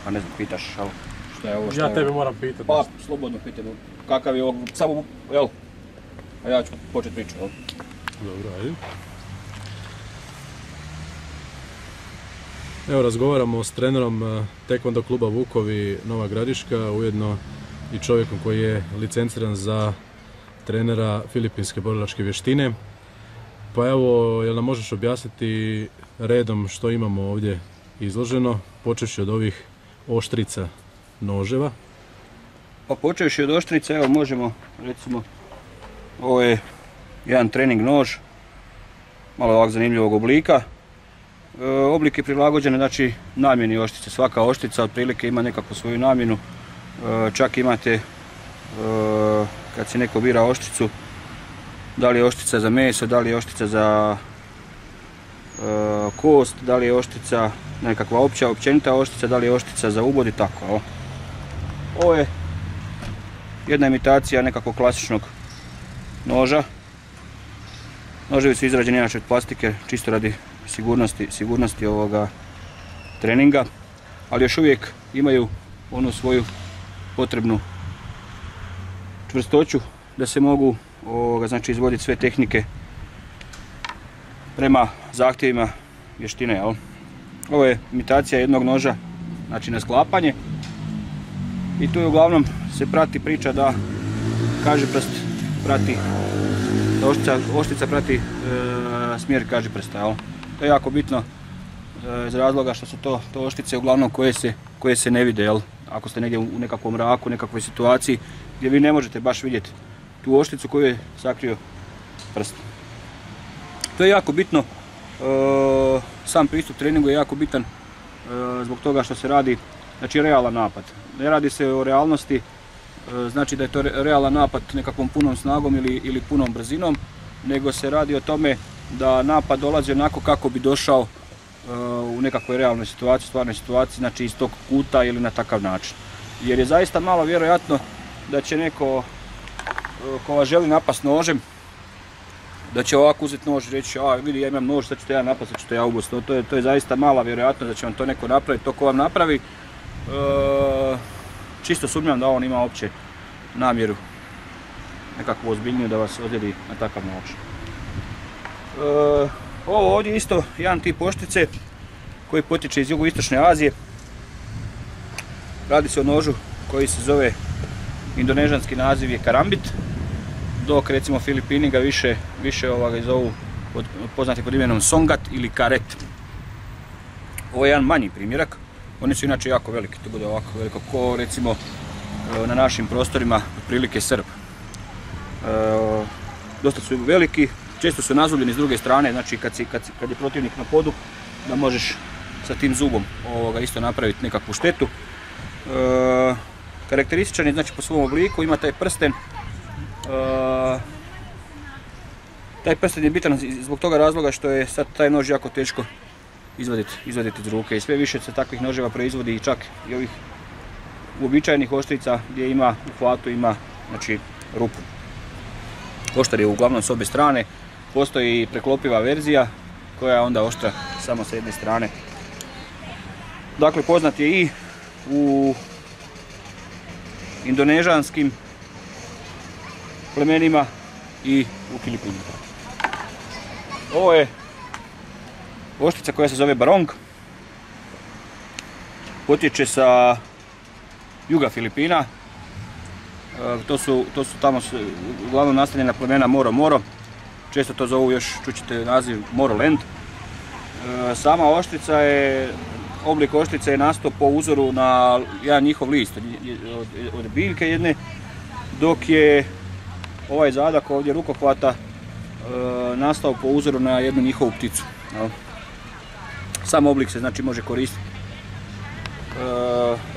A ne znam, pitaš, šta je ovo, šta je Ja ovo? tebe moram pitati. Pa, slobodno pitaj, kakav je ovo, samo, jel? A ja ću početi priču, jel? Dobro, ajde. Evo, razgovaramo s trenerom Taekwondo kluba Vukovi Nova Gradiška, ujedno i čovjekom koji je licenciran za trenera filipinske borilačke vještine. Pa evo, jel nam možeš objasniti redom što imamo ovdje izloženo, počevši od ovih oštrica noževa? Pa počevši od oštrica, evo možemo, recimo, ovo je jedan trening nož, malo ovak zanimljivog oblika. Oblik je prilagođen, znači, namjeni oštrice. Svaka oštrica otprilike ima nekakvu svoju namjenu. Čak imate, kad se neko bira oštricu, da li je oštrica za meso, da li je oštrica za kost, da li je oštrica nekakva općenita oštrica, da li je oštrica za ubod i tako. Ovo je jedna imitacija nekakvog klasičnog noža. Noževi su izrađeni inače od plastike, čisto radi sigurnosti ovoga treninga, ali još uvijek imaju onu svoju potrebnu čvrstoću da se mogu znači, izvoditi sve tehnike prema zahtjevima vještine. Jel? Ovo je imitacija jednog noža, znači na sklapanje, i tu uglavnom se prati priča da kažiprst prati, da oštrica prati smjer kažiprsta. Jel? To je jako bitno iz razloga što su to oštrice uglavnom koje se ne vide. Jel? Ako ste negdje u nekakvom mraku, nekakvoj situaciji gdje vi ne možete baš vidjeti tu oštricu koju je sakrio prst. To je jako bitno, sam pristup treningu je jako bitan zbog toga što se radi, znači, realan napad. Ne radi se o realnosti, znači da je to realan napad nekakvom punom snagom ili punom brzinom, nego se radi o tome da napad dolazi onako kako bi došao u nekakvoj realnoj situaciji, stvarnoj situaciji, znači iz tog kuta ili na takav način. Jer je zaista malo vjerojatno da će neko ko vas želi napast nožem, da će ovako uzeti nož i reći, vidi, ja imam nož, sad ću te ja napast, sad ću te ja ubost. To je zaista mala vjerojatnost da će vam to neko napraviti. To ko vam napravi, čisto sumnjam da on ima uopće namjeru nekakvu ozbiljniju da vas odjedi na takav način. Ovo ovdje je isto jedan tip oštrice koji potječe iz jugoistočne Azije. Radi se o nožu koji se zove, indonežanski naziv je karambit, dok recimo Filipini ga više zovu poznati pod imenom songat ili karet. Ovo je jedan manji primjerak, oni su inače jako veliki, to bude ovako veliko ko recimo na našim prostorima otprilike srp. Dosta su veliki, često su nazubljeni s druge strane, znači kad je protivnik na podu, da možeš sa tim zubom isto napraviti nekakvu štetu. Karakterističan je, znači, po svom obliku, ima taj prsten. Taj prsten je bitan zbog toga razloga što je sad taj nož jako teško izvaditi iz ruke, i sve više se takvih noževa proizvodi, i čak i ovih uobičajenih oštrica gdje ima u hvatu znači, rupu. Oštar je uglavnom s obje strane, postoji i preklopiva verzija koja je onda oštra samo s jedne strane. Dakle, poznat je i u indonežanskim plemenima i u Filipinima. Ovo je oštrica koja se zove barong. Potječe sa juga Filipina. To su tamo uglavnom nastanjena plemena Moro. Često to zovu, još čućete naziv Moroland. Sama oštrica je, oblik oštrice je nastao po uzoru na jedan njihov list od biljke jedne, dok je ovaj zadak ovdje rukohvata nastao po uzoru na jednu njihovu pticu. Sam oblik se, znači, može koristiti.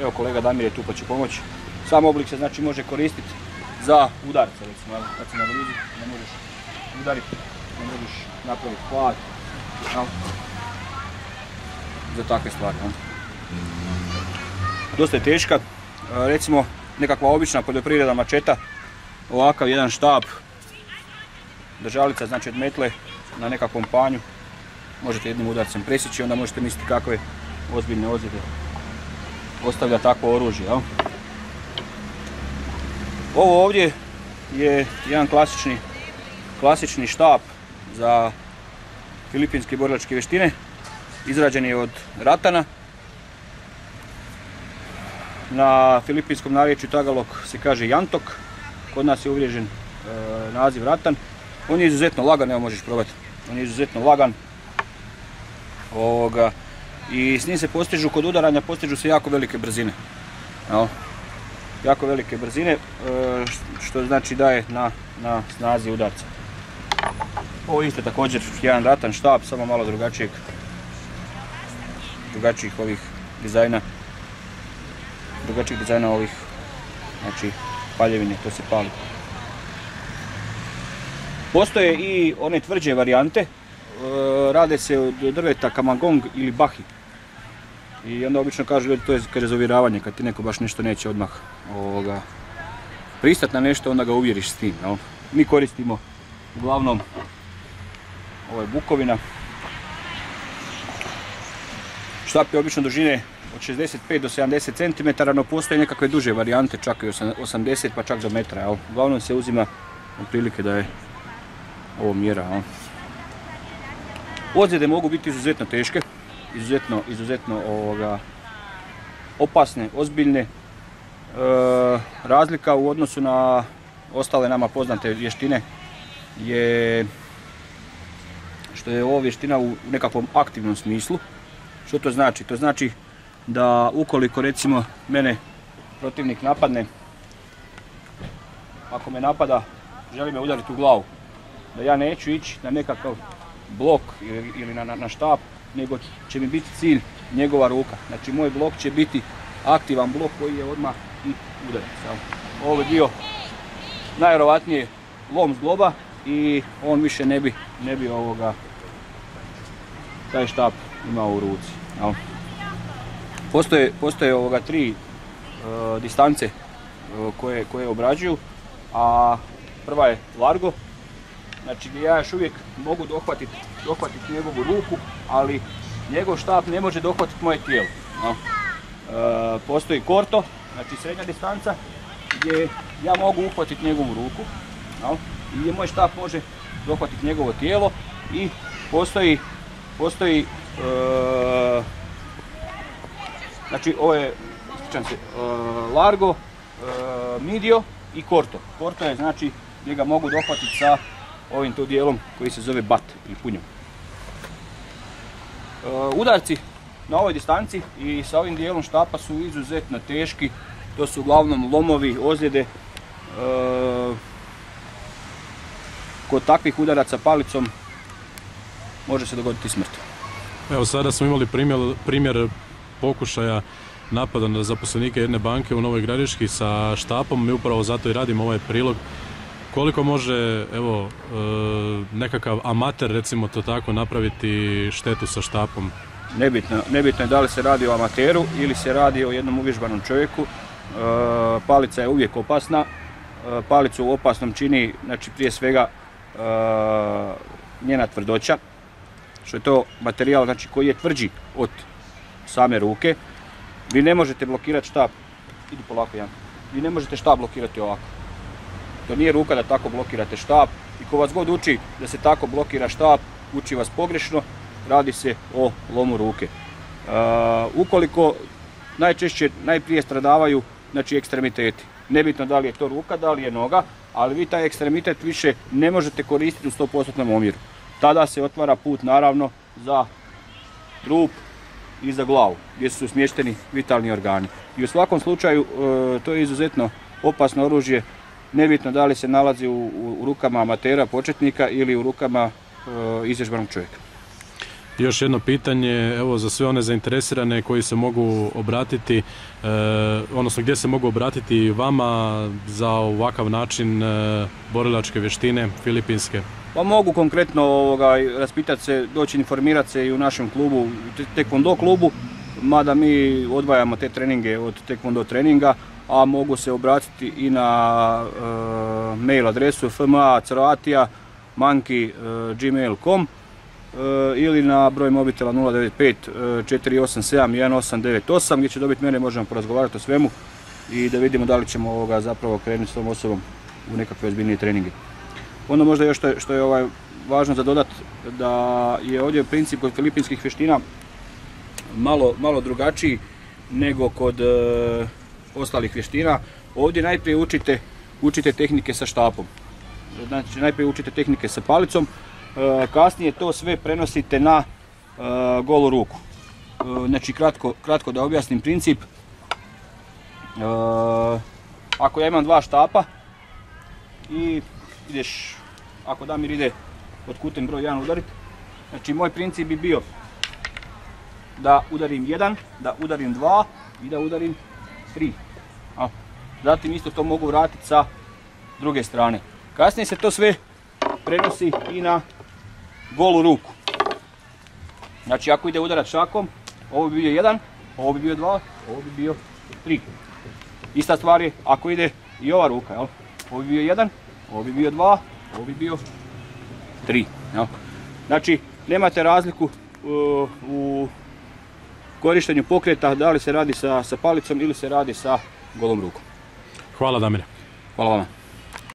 Evo, kolega Damir je tu pa će pomoći. Sam oblik se, znači, može koristiti za udarce, recimo, kad se na blizu ne možeš udariti, ne možeš napraviti hvat, za takve stvari. Dosta je teška, recimo nekakva obična poljoprivredna mačeta, ovakav jedan štab, držalica, znači od metle na nekakvom panju, možete jednim udarcem presjeći, onda možete misliti kakve ozbiljne ozljede ostavlja takvo oružje. Jel? Ovo ovdje je jedan klasični štap za filipinske borilačke vještine. Izrađen je od ratana. Na filipinskom narječju Tagalog se kaže jantok, kod nas je uvriježen naziv ratan. On je izuzetno lagan, evo možeš probati. On je izuzetno lagan. I s njim se postižu, kod udaranja postižu se jako velike brzine. Jako velike brzine, što znači daje na snazi udarca. Ovo isto također jedan ratan štap, samo malo drugačijih ovih dizajna. Drugačijih dizajna ovih, znači paljevine, to se pali. Postoje i one tvrđe varijante, rade se od drveta kamagong ili bahi. I onda obično kažu ljudi to je za uvjeravanje, kad ti neko baš nešto neće odmah pristat na nešto, onda ga uvjeriš s tim. No? Mi koristimo uglavnom ovo je bukovina. Štap je obično dužine od 65 do 70 cm, no postoje nekakve duže varijante, čak i 80 pa čak do metra. Jel? Uglavnom se uzima otprilike da je ovo mjera. Jel? Ozljede mogu biti izuzetno teške, izuzetno opasne, ozbiljne. Razlika u odnosu na ostale nama poznate vještine je što je ovo vještina u nekakvom aktivnom smislu. Što to znači? To znači da ukoliko recimo mene protivnik napadne, ako me napada, želi me udariti u glavu, da ja neću ići na nekakav blok ili na štap, nego će mi biti cilj njegova ruka. Znači moj blok će biti aktivan blok koji je odmah i udarac. Ovo je dio najvjerovatnije lom zgloba i on više ne bi taj štap imao u ruci. Postoje tri distance koje obrađuju, a prva je largo, znači gdje ja još uvijek mogu dohvatiti njegovu ruku, ali njegov štap ne može dohvatiti moje tijelo. Postoji korto, znači srednja distanca, gdje ja mogu uhvatiti njegovu ruku i gdje moj štap može dohvatiti njegovo tijelo, i postoji znači ovo je, largo, medio i korto. Korto je znači gdje ga mogu dohvatiti sa ovim tu dijelom koji se zove bat ili punjom. Udarci na ovoj distanci i sa ovim dijelom štapa su izuzetno teški. To su uglavnom lomovi, ozljede. Kod takvih udaraca palicom može se dogoditi smrt. Evo sada smo imali primjer pokušaja napada na zaposlenike jedne banke u Novoj Gradiški sa štapom. Mi upravo zato i radimo ovaj prilog. Koliko može nekakav amater, recimo to tako, napraviti štetu sa štapom? Nebitno je da li se radi o amateru ili se radi o jednom uvježbanom čovjeku. Palica je uvijek opasna. Palicu opasnom čini, znači prije svega njena tvrdoća, što je to materijal znači, koji je tvrđi od same ruke. Vi ne možete blokirati štap, idi polako Jan, vi ne možete štap blokirati ovako. To nije ruka da tako blokirate štap i ko vas god uči da se tako blokira štap, uči vas pogrešno, radi se o lomu ruke. Ukoliko najprije stradavaju znači ekstremiteti. Nebitno da li je to ruka, da li je noga, ali vi taj ekstremitet više ne možete koristiti u 100% omjeru. Tada se otvara put naravno za trup i za glavu, gdje su smješteni vitalni organi. I u svakom slučaju to je izuzetno opasno oružje, nebitno da li se nalazi u rukama amatera, početnika ili u rukama izvježbanog čovjeka. Još jedno pitanje, evo za sve one zainteresirane koji se mogu obratiti, odnosno gdje se mogu obratiti vama za ovakav način borilačke vještine filipinske? Pa mogu konkretno raspitati se, doći informirati se i u našem klubu, Taekwondo klubu, mada mi odvajamo te treninge od Taekwondo treninga, a mogu se obratiti i na mail adresu fma.croatia@gmail.com ili na broj mobitela 095 487 1898 gdje će dobiti mene, možemo porazgovarati o svemu i da vidimo da li ćemo zapravo krenuti s tom osobom u nekakve ozbiljnije treninge. Ono možda još što je važno za dodat, da je ovdje princip kod filipinskih vještina malo drugačiji nego kod ostalih vještina. Ovdje najprije učite tehnike sa štapom, znači najprije učite tehnike sa palicom, kasnije to sve prenosite na golu ruku. Znači kratko da objasnim princip. Ako ja imam dva štapa i ideš, ako Damir ide od kutem broj 1 udariti, znači moj princip bi bio da udarim 1, da udarim 2 i da udarim 3. Zatim isto to mogu vratiti sa druge strane. Kasnije se to sve prenosi i na golu ruku. Znači ako ide udarat šakom, ovo bi bio 1, ovo bi bio 2, ovo bi bio 3. Ista stvar je ako ide i ova ruka, jel? Ovo bi bio 1, ovo bi bio 2, ovo bi bio 3. Jel? Znači nemate razliku u korištenju pokreta, da li se radi sa palicom ili se radi sa golom rukom. Hvala Damire. Hvala vama.